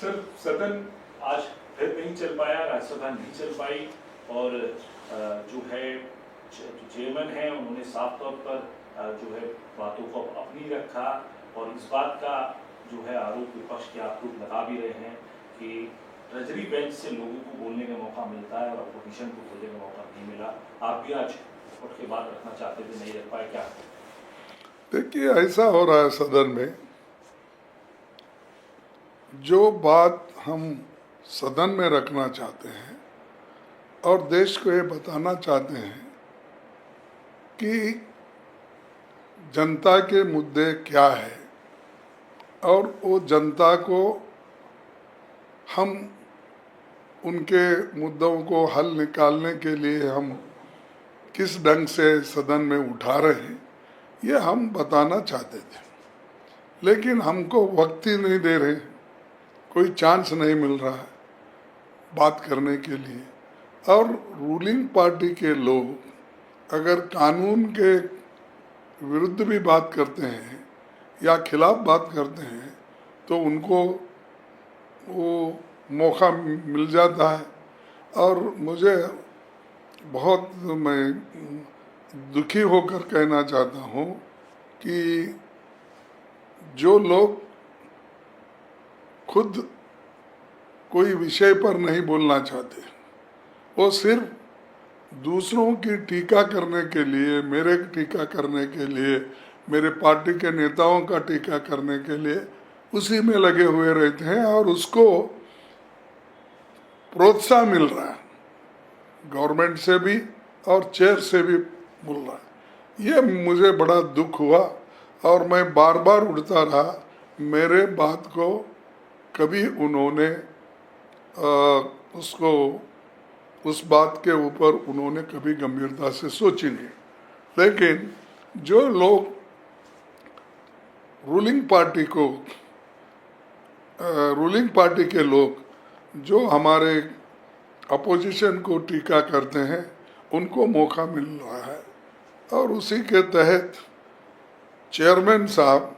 Sir, सदन आज फिर नहीं चल पाया, राज्यसभा नहीं चल पाई और जो है चेयरमैन है उन्होंने साफ तौर पर जो है बातों को अपनी रखा और इस बात का जो है आरोप विपक्ष के आरोप लगा भी रहे हैं कि ट्रेजरी बेंच से लोगों को बोलने का मौका मिलता है और अपोजिशन को बोलने का मौका नहीं मिला। आप भी आज उठ के बात रखना चाहते थे, नहीं रख पाए, क्या? देखिए, ऐसा हो रहा है सदन में, जो बात हम सदन में रखना चाहते हैं और देश को ये बताना चाहते हैं कि जनता के मुद्दे क्या है और वो जनता को हम उनके मुद्दों को हल निकालने के लिए हम किस ढंग से सदन में उठा रहे हैं, ये हम बताना चाहते थे। लेकिन हमको वक्त ही नहीं दे रहे, कोई चांस नहीं मिल रहा है बात करने के लिए। और रूलिंग पार्टी के लोग अगर कानून के विरुद्ध भी बात करते हैं या खिलाफ बात करते हैं तो उनको वो मौका मिल जाता है। और मुझे बहुत, मैं दुखी होकर कहना चाहता हूँ कि जो लोग खुद कोई विषय पर नहीं बोलना चाहते, वो सिर्फ दूसरों की टीका करने के लिए, मेरे टीका करने के लिए, मेरे पार्टी के नेताओं का टीका करने के लिए उसी में लगे हुए रहते हैं और उसको प्रोत्साहन मिल रहा है, गवर्नमेंट से भी और चेयर से भी मिल रहा है। ये मुझे बड़ा दुख हुआ और मैं बार बार उठता रहा। मेरे बात को कभी उन्होंने उसको, उस बात के ऊपर उन्होंने कभी गंभीरता से सोची नहीं। लेकिन जो लोग रूलिंग पार्टी के लोग जो हमारे अपोजिशन को टीका करते हैं, उनको मौका मिल रहा है। और उसी के तहत चेयरमैन साहब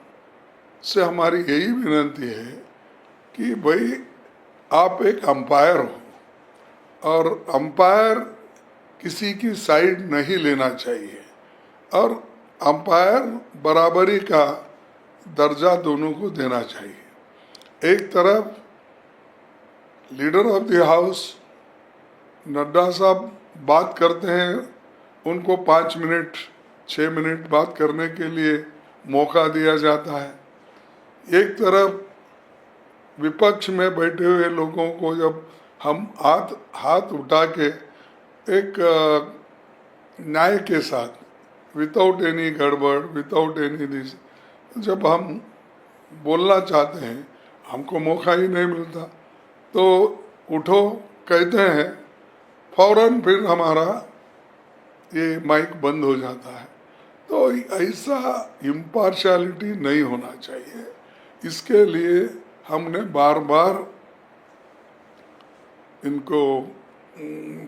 से हमारी यही विनती है कि भाई, आप एक अंपायर हो और अंपायर किसी की साइड नहीं लेना चाहिए और अंपायर बराबरी का दर्जा दोनों को देना चाहिए। एक तरफ leader of the house Nadda साहब बात करते हैं, उनको 5 मिनट 6 मिनट बात करने के लिए मौका दिया जाता है। एक तरफ विपक्ष में बैठे हुए लोगों को जब हम हाथ उठा के एक न्याय के साथ, विदाउट एनी गड़बड़, विदाउट एनी दिस, जब हम बोलना चाहते हैं, हमको मौका ही नहीं मिलता। तो उठो कहते हैं, फौरन फिर हमारा ये माइक बंद हो जाता है। तो ऐसा इम्पार्शियलिटी नहीं होना चाहिए। इसके लिए हमने बार बार इनको,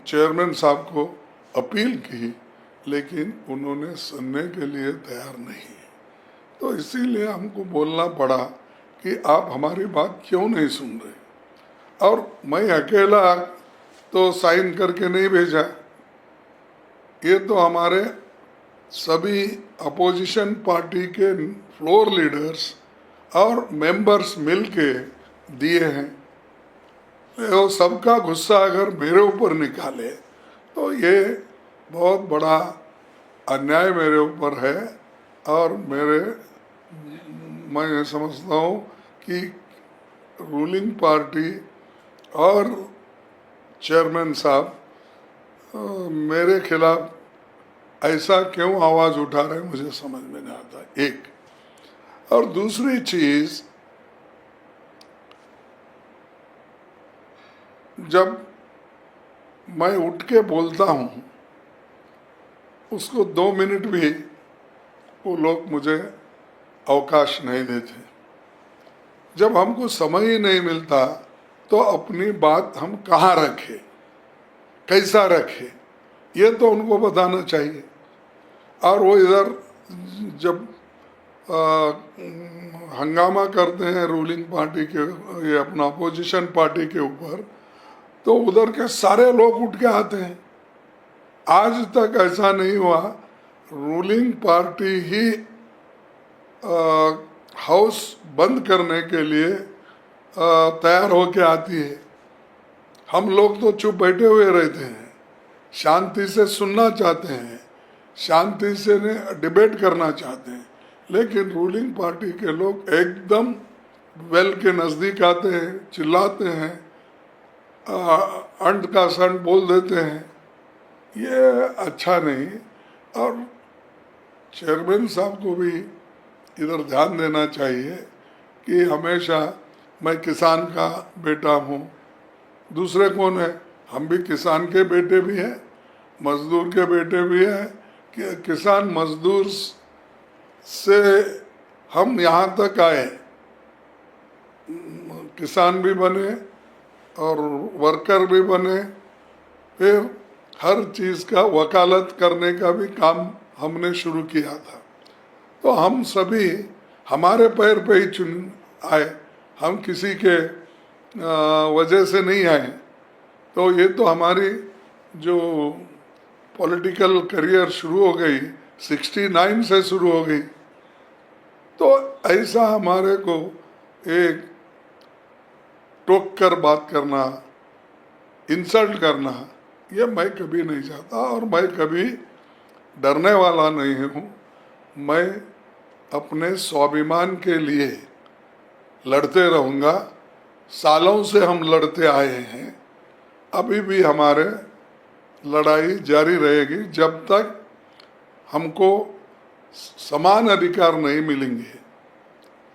चेयरमैन साहब को अपील की, लेकिन उन्होंने सुनने के लिए तैयार नहीं। तो इसीलिए हमको बोलना पड़ा कि आप हमारी बात क्यों नहीं सुन रहे। और मैं अकेला तो साइन करके नहीं भेजा, ये तो हमारे सभी अपोजिशन पार्टी के फ्लोर लीडर्स और मेंबर्स मिलके दिए हैं। तो सबका गुस्सा अगर मेरे ऊपर निकाले तो ये बहुत बड़ा अन्याय मेरे ऊपर है। और मैं समझता हूँ कि रूलिंग पार्टी और चेयरमैन साहब मेरे खिलाफ ऐसा क्यों आवाज़ उठा रहे हैं, मुझे समझ में नहीं आता। एक और दूसरी चीज, जब मैं उठ के बोलता हूँ उसको 2 मिनट भी वो लोग मुझे अवकाश नहीं देते। जब हमको समय ही नहीं मिलता तो अपनी बात हम कहाँ रखें, कैसा रखें, ये तो उनको बताना चाहिए। और वो इधर जब हंगामा करते हैं रूलिंग पार्टी के, ये अपना अपोजिशन पार्टी के ऊपर, तो उधर के सारे लोग उठ के आते हैं। आज तक ऐसा नहीं हुआ, रूलिंग पार्टी ही हाउस बंद करने के लिए तैयार होके आती है। हम लोग तो चुप बैठे हुए रहते हैं, शांति से सुनना चाहते हैं, शांति से डिबेट करना चाहते हैं, लेकिन रूलिंग पार्टी के लोग एकदम वेल के नज़दीक आते हैं, चिल्लाते हैं, अंड का संड बोल देते हैं। ये अच्छा नहीं। और चेयरमैन साहब को भी इधर ध्यान देना चाहिए कि हमेशा मैं किसान का बेटा हूँ। दूसरे कौन है? हम भी किसान के बेटे भी हैं, मजदूर के बेटे भी हैं। कि किसान मजदूर से हम यहाँ तक आए, किसान भी बने और वर्कर भी बने, फिर हर चीज़ का वकालत करने का भी काम हमने शुरू किया था। तो हम सभी हमारे पैर पे ही चुन आए, हम किसी के वजह से नहीं आए। तो ये तो हमारी जो पॉलिटिकल करियर शुरू हो गई 69 से शुरू हो गई। तो ऐसा हमारे को एक टोक कर बात करना, इंसल्ट करना, ये मैं कभी नहीं चाहता और मैं कभी डरने वाला नहीं हूँ। मैं अपने स्वाभिमान के लिए लड़ते रहूँगा। सालों से हम लड़ते आए हैं, अभी भी हमारे लड़ाई जारी रहेगी जब तक हमको समान अधिकार नहीं मिलेंगे।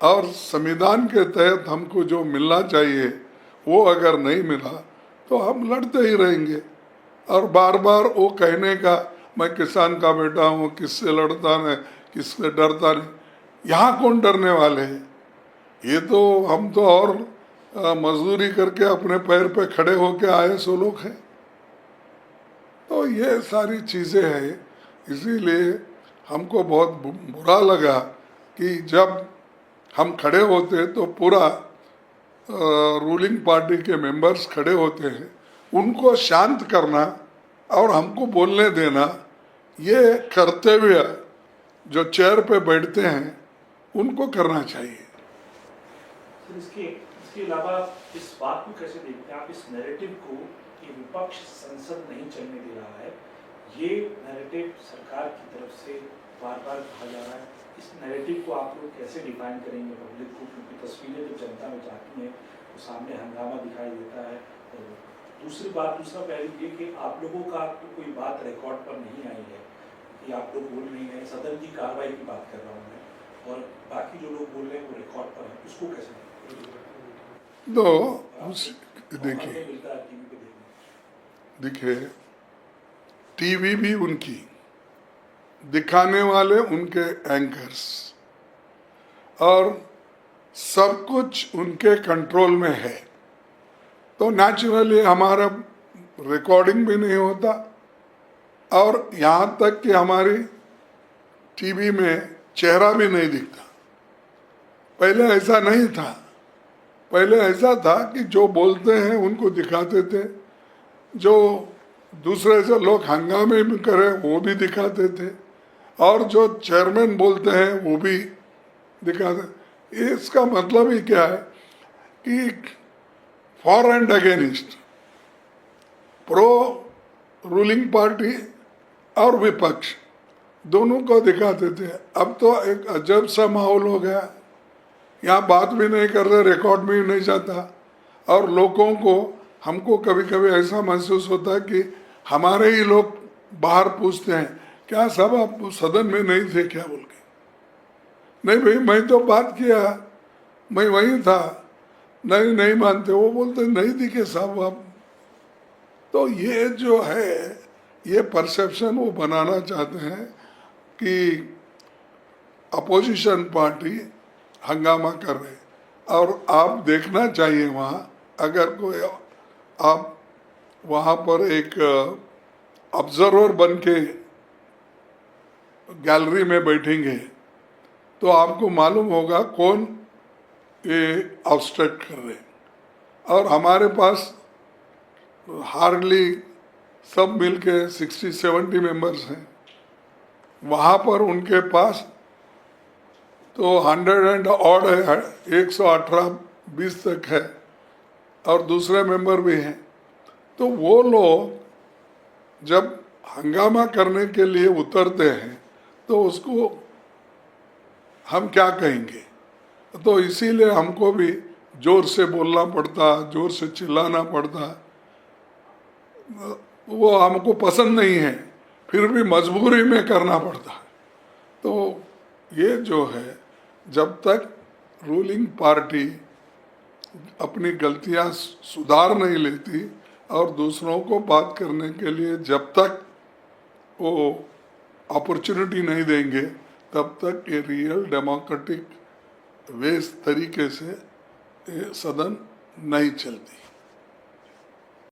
और संविधान के तहत हमको जो मिलना चाहिए वो अगर नहीं मिला तो हम लड़ते ही रहेंगे। और बार बार वो कहने का मैं किसान का बेटा हूँ, किससे लड़ता नहीं, किससे डरता नहीं, यहाँ कौन डरने वाले हैं? ये तो हम तो और मजदूरी करके अपने पैर पे खड़े होके आए सो लोग हैं। तो ये सारी चीज़ें हैं, इसीलिए हमको बहुत बुरा लगा कि जब हम खड़े होते तो पूरा रूलिंग पार्टी के मेंबर्स खड़े होते हैं, उनको शांत करना और हमको बोलने देना, ये कर्तव्य जो चेयर पे बैठते हैं उनको करना चाहिए। इसके अलावा इस बात को कैसे देखते हैं आप, इस नैरेटिव को कि विपक्ष संसद नहीं चलने दे रहा है, ये नैरेटिव सरकार की तरफ से बार बार कहा जा रहा है, इस नैरेटिव को आप लोग कैसे डिफाइन करेंगे पब्लिक को? क्योंकि तस्वीरें जब जनता में जाती हैं तो सामने हंगामा दिखाई देता है। और दूसरा पहलू ये कि आप लोगों का तो कोई बात रिकॉर्ड पर नहीं आई है कि आप लोग बोल नहीं रहे, सदन की कार्रवाई की बात कर रहा हूँ मैं, और बाकी जो लोग बोल रहे हैं वो रिकॉर्ड पर है, उसको कैसे देखिए टीवी भी उनकी, दिखाने वाले उनके एंकर्स, और सब कुछ उनके कंट्रोल में है। तो नेचुरली हमारा रिकॉर्डिंग भी नहीं होता, और यहाँ तक कि हमारी टीवी में चेहरा भी नहीं दिखता। पहले ऐसा नहीं था, पहले ऐसा था कि जो बोलते हैं उनको दिखाते थे, जो दूसरे से लोग हंगामे में करें वो भी दिखाते थे, और जो चेयरमैन बोलते हैं वो भी दिखाते। इसका मतलब ही क्या है कि for and against, pro ruling party और विपक्ष दोनों को दिखाते थे। अब तो एक अजब सा माहौल हो गया, यहाँ बात भी नहीं कर रहे, रिकॉर्ड भी नहीं जाता, और लोगों को, हमको कभी कभी ऐसा महसूस होता है कि हमारे ही लोग बाहर पूछते हैं क्या साहब आप सदन में नहीं थे क्या बोल के। नहीं भाई मैं तो बात किया, मैं वहीं था। नहीं मानते, वो बोलते नहीं दिखे साहब आप। तो ये जो है, ये परसेप्शन वो बनाना चाहते हैं कि अपोजिशन पार्टी हंगामा कर रहे, और आप देखना चाहिए वहाँ, अगर कोई आप वहाँ पर एक ऑब्जर्वर बन के गैलरी में बैठेंगे तो आपको मालूम होगा कौन ये ऑब्स्ट्रक्ट कर रहे हैं। और हमारे पास हार्डली सब मिलके 60-70 मेंबर्स हैं, वहाँ पर उनके पास तो 100 एंड ऑड है, 118-20 तक है, और दूसरे मेंबर भी हैं। तो वो लोग जब हंगामा करने के लिए उतरते हैं तो उसको हम क्या कहेंगे। तो इसीलिए हमको भी जोर से बोलना पड़ता, जोर से चिल्लाना पड़ता। वो हमको पसंद नहीं है, फिर भी मजबूरी में करना पड़ता। तो ये जो है, जब तक रूलिंग पार्टी अपनी गलतियां सुधार नहीं लेती और दूसरों को बात करने के लिए जब तक वो अपॉर्चुनिटी नहीं देंगे, तब तक ये रियल डेमोक्रेटिक वेस तरीके से ये सदन नहीं चलती।